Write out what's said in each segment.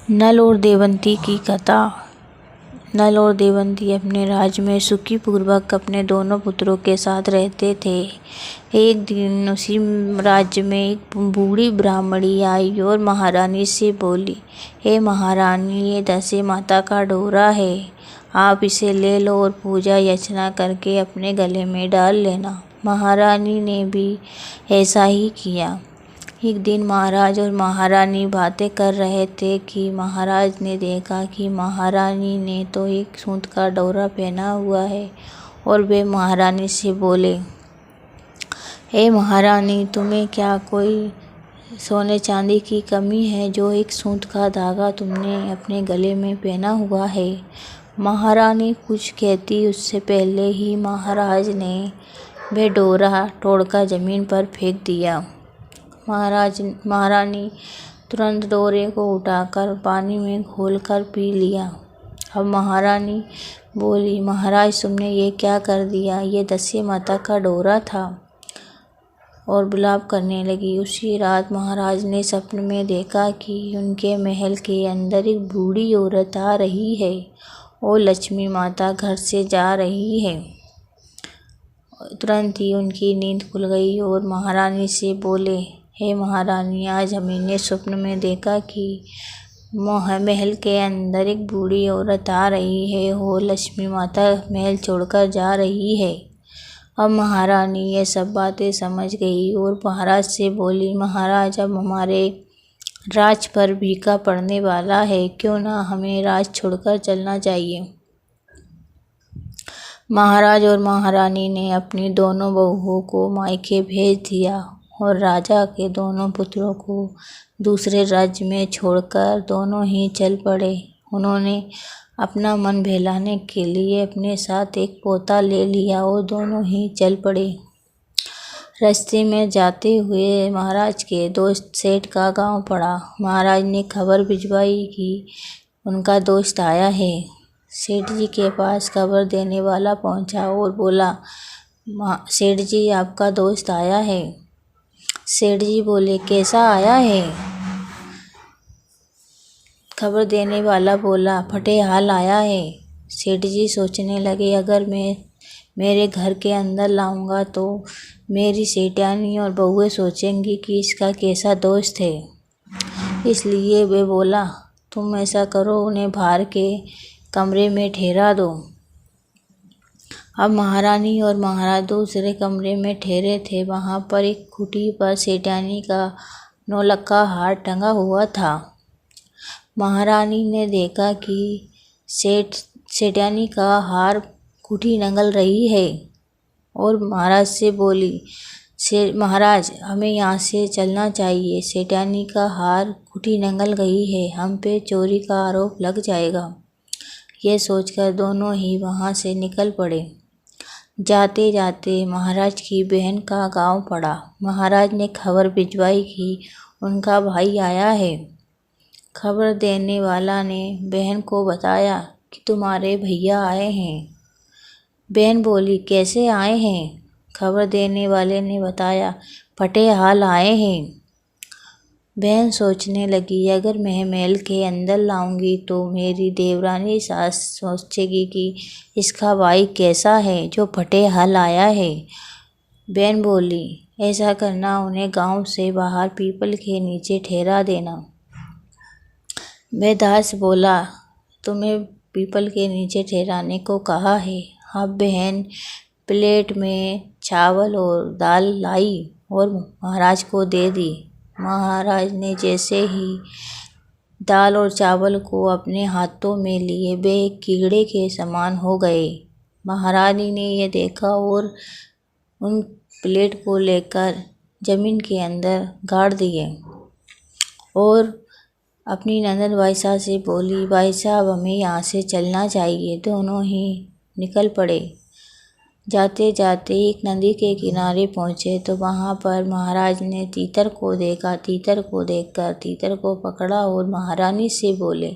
नल और देवंती की कथा। नल और देवंती अपने राज्य में सुखी पूर्वक अपने दोनों पुत्रों के साथ रहते थे। एक दिन उसी राज्य में एक बूढ़ी ब्राह्मणी आई और महारानी से बोली, हे महारानी, ये दशे माता का डोरा है, आप इसे ले लो और पूजा याचना करके अपने गले में डाल लेना। महारानी ने भी ऐसा ही किया। एक दिन महाराज और महारानी बातें कर रहे थे कि महाराज ने देखा कि महारानी ने तो एक सूत का डोरा पहना हुआ है और वे महारानी से बोले, हे महारानी, तुम्हें क्या कोई सोने चांदी की कमी है जो एक सूत का धागा तुमने अपने गले में पहना हुआ है। महारानी कुछ कहती उससे पहले ही महाराज ने वह डोरा तोड़कर जमीन पर फेंक दिया। महारानी तुरंत डोरे को उठाकर पानी में घोलकर पी लिया। अब महारानी बोली, महाराज, तुमने ये क्या कर दिया? ये दशे माता का डोरा था। और विलाप करने लगी। उसी रात महाराज ने सपने में देखा कि उनके महल के अंदर एक बूढ़ी औरत आ रही है और लक्ष्मी माता घर से जा रही है। तुरंत ही उनकी नींद खुल गई और महारानी से बोले, हे महारानी, आज हमने स्वप्न में देखा कि महल के अंदर एक बूढ़ी औरत आ रही है और लक्ष्मी माता महल छोड़कर जा रही है। अब महारानी ये सब बातें समझ गई और महाराज से बोली, महाराज, अब हमारे राज पर फीका पड़ने वाला है, क्यों ना हमें राज छोड़कर चलना चाहिए। महाराज और महारानी ने अपनी दोनों बहुओं को मायके भेज दिया और राजा के दोनों पुत्रों को दूसरे राज्य में छोड़कर दोनों ही चल पड़े। उन्होंने अपना मन बहलाने के लिए अपने साथ एक पोता ले लिया और दोनों ही चल पड़े। रास्ते में जाते हुए महाराज के दोस्त सेठ का गांव पड़ा। महाराज ने खबर भिजवाई कि उनका दोस्त आया है। सेठ जी के पास खबर देने वाला पहुंचा और बोला, सेठ जी, आपका दोस्त आया है। सेठ जी बोले, कैसा आया है? खबर देने वाला बोला, फटे हाल आया है। सेठ जी सोचने लगे, अगर मैं मेरे घर के अंदर लाऊंगा तो मेरी सेठानी और बहुएं सोचेंगी कि इसका कैसा दोस्त है। इसलिए वे बोला, तुम ऐसा करो, उन्हें बाहर के कमरे में ठहरा दो। अब महारानी और महाराज दूसरे कमरे में ठहरे थे। वहाँ पर एक खूंटी पर सेठानी का नौलक्खा हार टंगा हुआ था। महारानी ने देखा कि सेठानी का हार खूंटी नंगल रही है और महाराज से बोली, महाराज, हमें यहाँ से चलना चाहिए, सेठानी का हार खूंटी नंगल गई है, हम पे चोरी का आरोप लग जाएगा। ये सोचकर दोनों ही वहाँ से निकल पड़े। जाते जाते महाराज की बहन का गांव पड़ा। महाराज ने खबर भिजवाई कि उनका भाई आया है। खबर देने वाला ने बहन को बताया कि तुम्हारे भैया आए हैं। बहन बोली, कैसे आए हैं? खबर देने वाले ने बताया, फटे हाल आए हैं। बहन सोचने लगी, अगर मैं महल के अंदर लाऊंगी तो मेरी देवरानी सास सोचेगी कि इसका भाई कैसा है जो फटे हाल आया है। बहन बोली, ऐसा करना, उन्हें गांव से बाहर पीपल के नीचे ठहरा देना। वह दास बोला, तुम्हें पीपल के नीचे ठहराने को कहा है। अब बहन प्लेट में चावल और दाल लाई और महाराज को दे दी। महाराज ने जैसे ही दाल और चावल को अपने हाथों में लिए, वे कीड़े के समान हो गए। महारानी ने यह देखा और उन प्लेट को लेकर जमीन के अंदर गाड़ दिए और अपनी ननद बाईसा से बोली, बाईसा, अब हमें यहाँ से चलना चाहिए। दोनों ही निकल पड़े। जाते जाते एक नदी के किनारे पहुँचे तो वहाँ पर महाराज ने तीतर को देखा। तीतर को देखकर तीतर को पकड़ा और महारानी से बोले,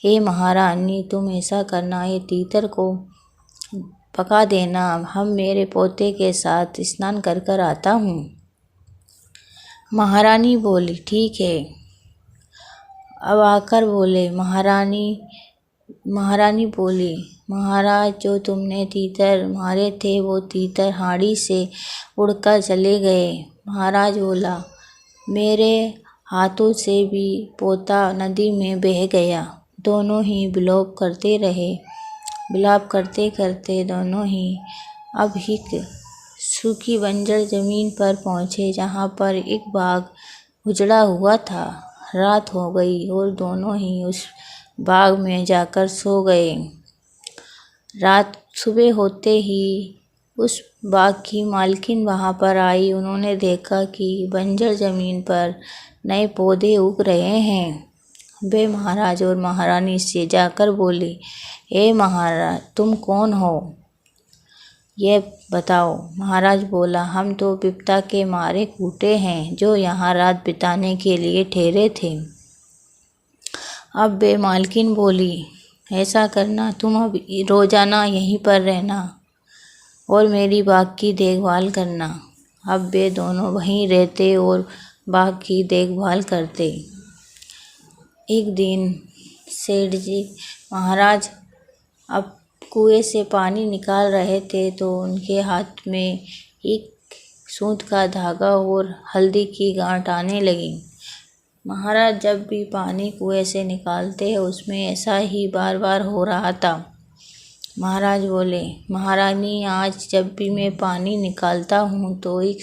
हे महारानी, तुम ऐसा करना, ये तीतर को पका देना, हम मेरे पोते के साथ स्नान कर कर आता हूँ। महारानी बोली, ठीक है। अब आकर बोले महारानी बोली, महाराज जो तुमने तीतर मारे थे वो तीतर हाड़ी से उड़कर चले गए। महाराज बोला, मेरे हाथों से भी पोता नदी में बह गया। दोनों ही विलाप करते रहे। विलाप करते करते दोनों ही अब एक सूखी बंजर जमीन पर पहुँचे जहाँ पर एक बाग उजड़ा हुआ था। रात हो गई और दोनों ही उस बाग में जाकर सो गए। रात सुबह होते ही उस बाग की मालकिन वहाँ पर आई। उन्होंने देखा कि बंजर ज़मीन पर नए पौधे उग रहे हैं। वे महाराज और महारानी से जाकर बोली, हे महाराज, तुम कौन हो, ये बताओ। महाराज बोला, हम तो विपदा के मारे कूटे हैं जो यहाँ रात बिताने के लिए ठहरे थे। अब वे मालकिन बोली, ऐसा करना, तुम अब रोजाना यहीं पर रहना और मेरी बाग की देखभाल करना। अब वे दोनों वहीं रहते और बाग की देखभाल करते। एक दिन सेठ जी महाराज अब कुएं से पानी निकाल रहे थे तो उनके हाथ में एक सूत का धागा और हल्दी की गांठ आने लगी। महाराज जब भी पानी कुएं से निकालते उसमें ऐसा ही बार बार हो रहा था। महाराज बोले, महारानी, आज जब भी मैं पानी निकालता हूँ तो एक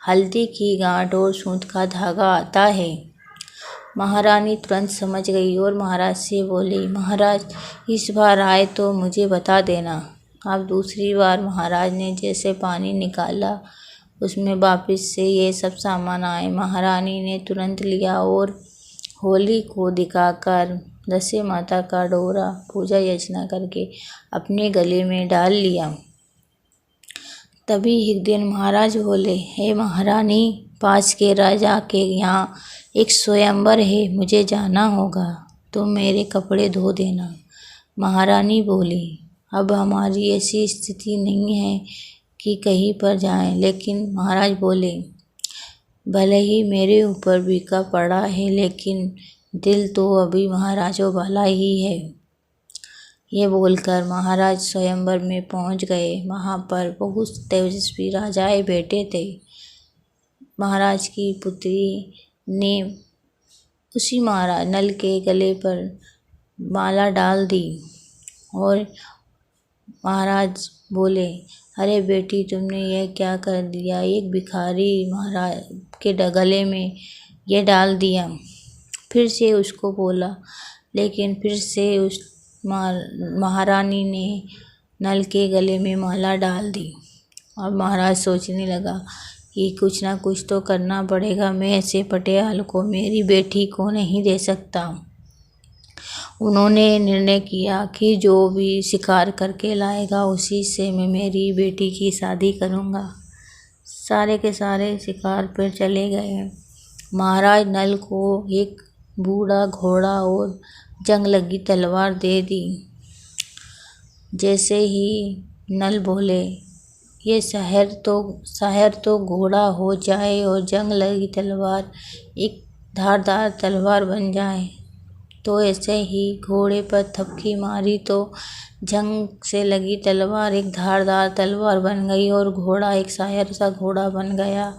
हल्दी की गांठ और सूत का धागा आता है। महारानी तुरंत समझ गई और महाराज से बोली, महाराज, इस बार आए तो मुझे बता देना। अब दूसरी बार महाराज ने जैसे पानी निकाला उसमें वापस से ये सब सामान आए। महारानी ने तुरंत लिया और होली को दिखाकर दशे माता का डोरा पूजा अर्चना करके अपने गले में डाल लिया। तभी एक दिन महाराज बोले, हे महारानी, पास के राजा के यहाँ एक स्वयंवर है, मुझे जाना होगा, तुम मेरे कपड़े धो देना। महारानी बोली, अब हमारी ऐसी स्थिति नहीं है कि कहीं पर जाएं। लेकिन महाराज बोले, भले ही मेरे ऊपर बीका पड़ा है लेकिन दिल तो अभी महाराजों वाला ही है। ये बोलकर महाराज स्वयंवर में पहुंच गए। वहाँ पर बहुत तेजस्वी राजाएं बैठे थे। महाराज की पुत्री ने उसी महाराज नल के गले पर माला डाल दी और महाराज बोले, अरे बेटी, तुमने यह क्या कर दिया? एक भिखारी महाराज के गले में ये डाल दिया। फिर से उसको बोला, लेकिन फिर से उस महारानी ने नल के गले में माला डाल दी। और महाराज सोचने लगा कि कुछ ना कुछ तो करना पड़ेगा, मैं ऐसे पटियाल को मेरी बेटी को नहीं दे सकता। उन्होंने निर्णय किया कि जो भी शिकार करके लाएगा उसी से मैं मेरी बेटी की शादी करूँगा। सारे के सारे शिकार पर चले गए। महाराज नल को एक बूढ़ा घोड़ा और जंग लगी तलवार दे दी। जैसे ही नल बोले, ये शहर तो घोड़ा हो जाए और जंग लगी तलवार एक धारदार तलवार बन जाए, तो ऐसे ही घोड़े पर थपकी मारी तो जंग से लगी तलवार एक धारदार तलवार बन गई और घोड़ा एक शायर सा घोड़ा बन गया।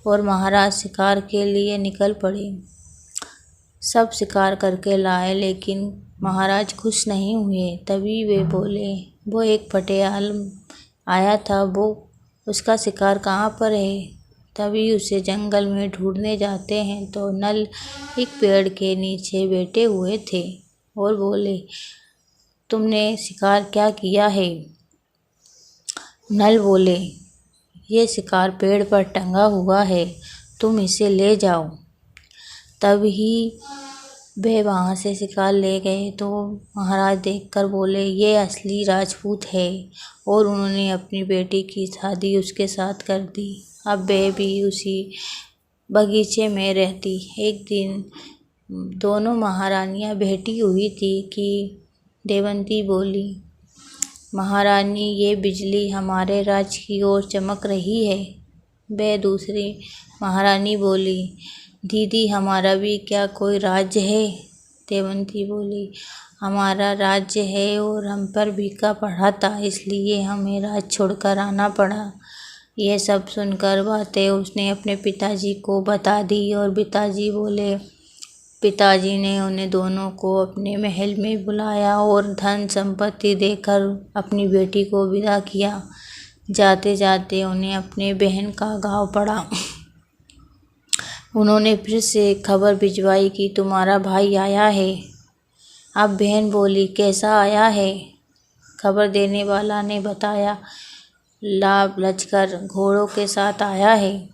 और महाराज शिकार के लिए निकल पड़े। सब शिकार करके लाए लेकिन महाराज खुश नहीं हुए। तभी वे बोले, वो एक पटियाल आया था, वो उसका शिकार कहाँ पर है? तभी उसे जंगल में ढूंढने जाते हैं तो नल एक पेड़ के नीचे बैठे हुए थे और बोले, तुमने शिकार क्या किया है? नल बोले, ये शिकार पेड़ पर टंगा हुआ है, तुम इसे ले जाओ। तभी वे वहाँ से शिकार ले गए तो महाराज देखकर बोले, ये असली राजपूत है, और उन्होंने अपनी बेटी की शादी उसके साथ कर दी। अब वे भी उसी बगीचे में रहती। एक दिन दोनों महारानियाँ बैठी हुई थी कि देवंती बोली, महारानी, ये बिजली हमारे राज्य की ओर चमक रही है। वे दूसरी महारानी बोली, दीदी, हमारा भी क्या कोई राज्य है? देवंती बोली, हमारा राज्य है और हम पर फीका पड़ा था, इसलिए हमें राज्य छोड़कर आना पड़ा। यह सब सुनकर बातें उसने अपने पिताजी को बता दी और पिताजी बोले, पिताजी ने उन्हें दोनों को अपने महल में बुलाया और धन संपत्ति देकर अपनी बेटी को विदा किया। जाते जाते उन्हें अपने बहन का घाव पड़ा। उन्होंने फिर से खबर भिजवाई कि तुम्हारा भाई आया है। अब बहन बोली, कैसा आया है? खबर देने वाला ने बताया, लाभ लचकर घोड़ों के साथ आया है।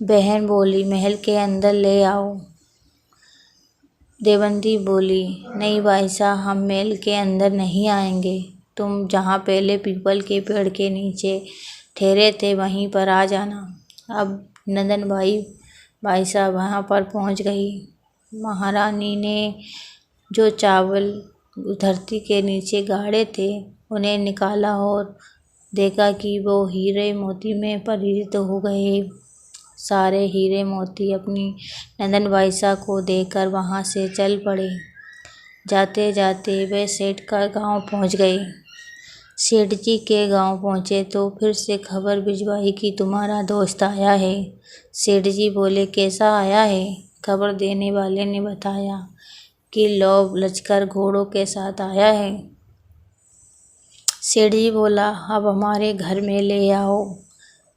बहन बोली, महल के अंदर ले आओ। देवंती बोली, नहीं भाई साहब, हम महल के अंदर नहीं आएंगे। तुम जहाँ पहले पीपल के पेड़ के नीचे ठहरे थे वहीं पर आ जाना। अब नंदन भाई साहब वहाँ पर पहुँच गई। महारानी ने जो चावल धरती के नीचे गाड़े थे उन्हें निकाला और देखा कि वो हीरे मोती में परिणित हो गए। सारे हीरे मोती अपनी नंदन बाईसा को देकर वहाँ से चल पड़े। जाते जाते वे सेठ का गांव पहुँच गए। सेठ जी के गांव पहुँचे तो फिर से खबर भिजवाई कि तुम्हारा दोस्त आया है। सेठ जी बोले, कैसा आया है? खबर देने वाले ने बताया कि लोभ लचकर घोड़ों के साथ आया है। सेठ जी बोला, अब हमारे घर में ले आओ।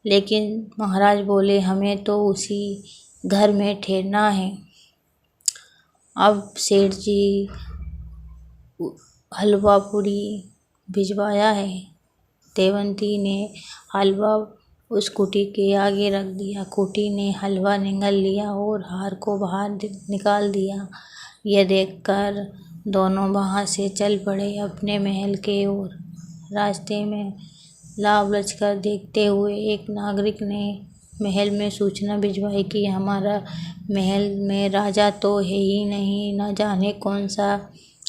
लेकिन महाराज बोले, हमें तो उसी घर में ठहरना है। अब सेठ जी हलवा पूड़ी भिजवाया है। देवंती ने हलवा उस कुटी के आगे रख दिया। कुटी ने हलवा निगल लिया और हार को बाहर निकाल दिया। यह देखकर दोनों वहाँ से चल पड़े अपने महल के ओर। रास्ते में लाभ लचकर देखते हुए एक नागरिक ने महल में सूचना भिजवाई कि हमारा महल में राजा तो है ही नहीं, न जाने कौन सा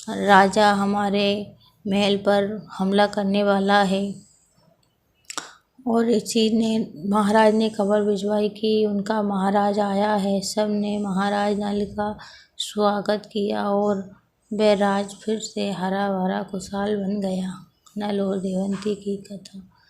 राजा हमारे महल पर हमला करने वाला है। और इसी ने महाराज ने खबर भिजवाई कि उनका महाराज आया है। सब ने महाराज नल का स्वागत किया और वह राज फिर से हरा भरा खुशहाल बन गया। नल और देवंती की कथा।